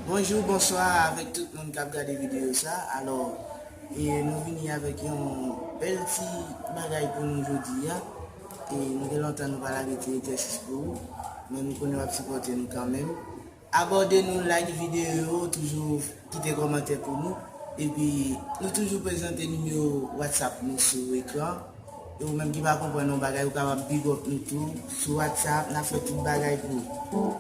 Bonjour, bonsoir avec tout le monde qui a regardé la vidéo ça. Alors, nous venons avec un bel petit bagage pour nous aujourd'hui. Et nous avons longtemps nous parler avec l'exercice pour vous. Mais nous connaissons supporter nous quand même. Abordez-nous, like vidéo, toujours quittez commentaire pour nous. Et puis, nous toujours présenter le numéro WhatsApp nous sur l'écran. Et vous-même qui va comprendre nos bagages, vous pouvez big up nous tout. Sur WhatsApp, nous avons fait tout bagage pour vous.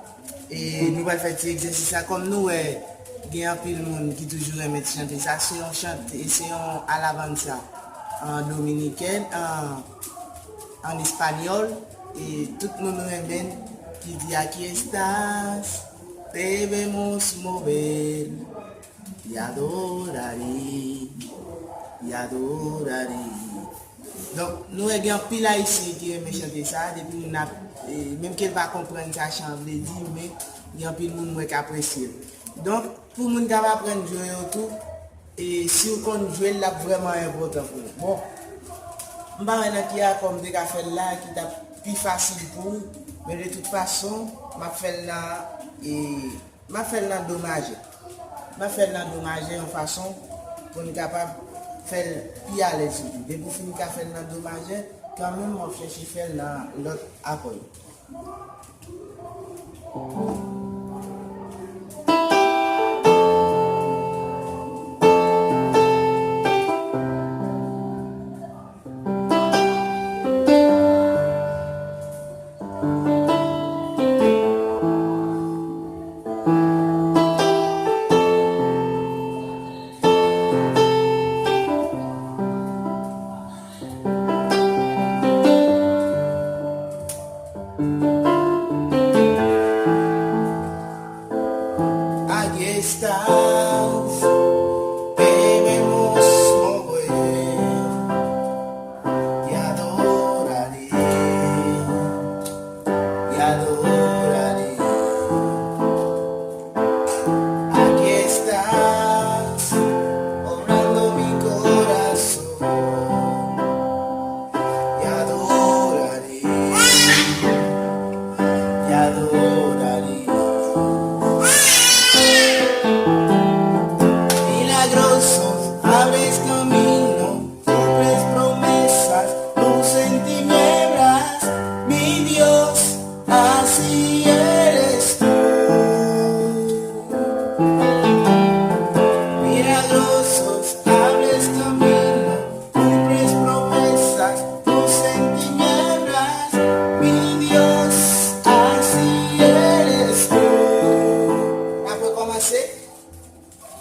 Et nous allons faire cet exercice comme nous, il y a un peu de monde qui toujours aime chanter ça. C'est un chant, c'est un à l'avant ça, en dominicain, en espagnol. Et tout le monde aime qui dit aquí estás, debemos mover, y adoraré, y adoraré. Donc, nous avons un pile ici qui aime chanter ça, depuis nous avons, même qu'elle va comprendre ça, chante, mais il y a un pile de monde qui apprécie. Donc, pour les gens qui apprennent à jouer autour, et si vous connaissez jouer, là, vraiment important pour vous. Bon, je ne sais pas qui a comme des cafés là, qui est plus facile pour vous, mais de toute façon, je fais là dommage. Je fais là dommage en façon pour être capable de faire plus à l'aise. Dès que vous finissez de faire là dommage, quand même, on cherche à faire l'autre appel. Aquí estás, debemos mover y adoraré, y adoraré. Aquí estás, obrando mi corazón y adoraré, y adoraré. Milagroso, abres camino, cumples promesas, luz en tinieblas, mi Dios, así eres tú. Milagrosos, abres camino, cumples promesas, luz en tinieblas, mi Dios, así eres tú. Après commencer?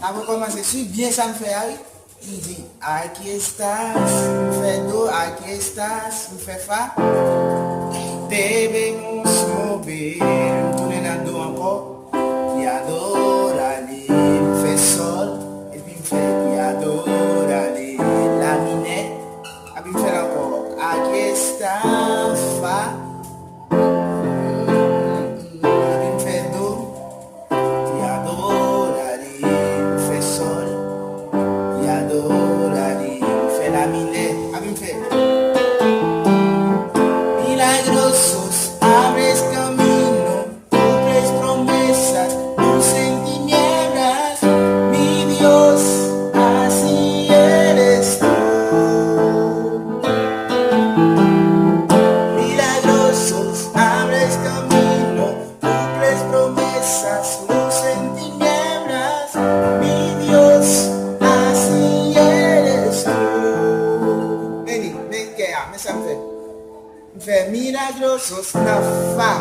Avant de commencer, si bien ça me fait, il dit, aquí estás, me fait do, aquí estás, me fait fa, debemos mover, tourner dans do encore, y adoraré, me fait sol, et puis me fait y adoraré, la minette, et puis me fait encore, aquí estás, fa, et puis me fait do, y adoraré, me fait sol, y adoraré, me fait la minette, et puis me fait milagrosos, abres camino, cumples promesas, luz en tinieblas, mi Dios, así eres tú. Milagrosos, abres camino, cumples promesas, luz en tinieblas, mi Dios, así eres tú. Vení, ven que ya, me sabe. Fe milagrosos na fa,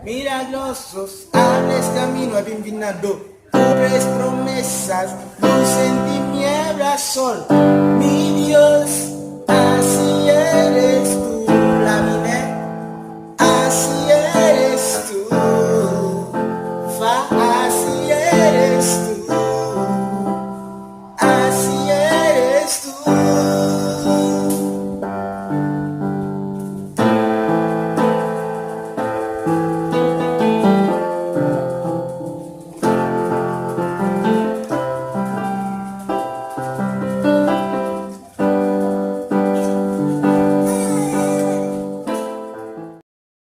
milagrosos, abres camino a vinado, cubres promesas, luz en tinieblas, sol, mi Dios, así eres tú, la miné, así eres tú, fa, así eres tú, así eres tú.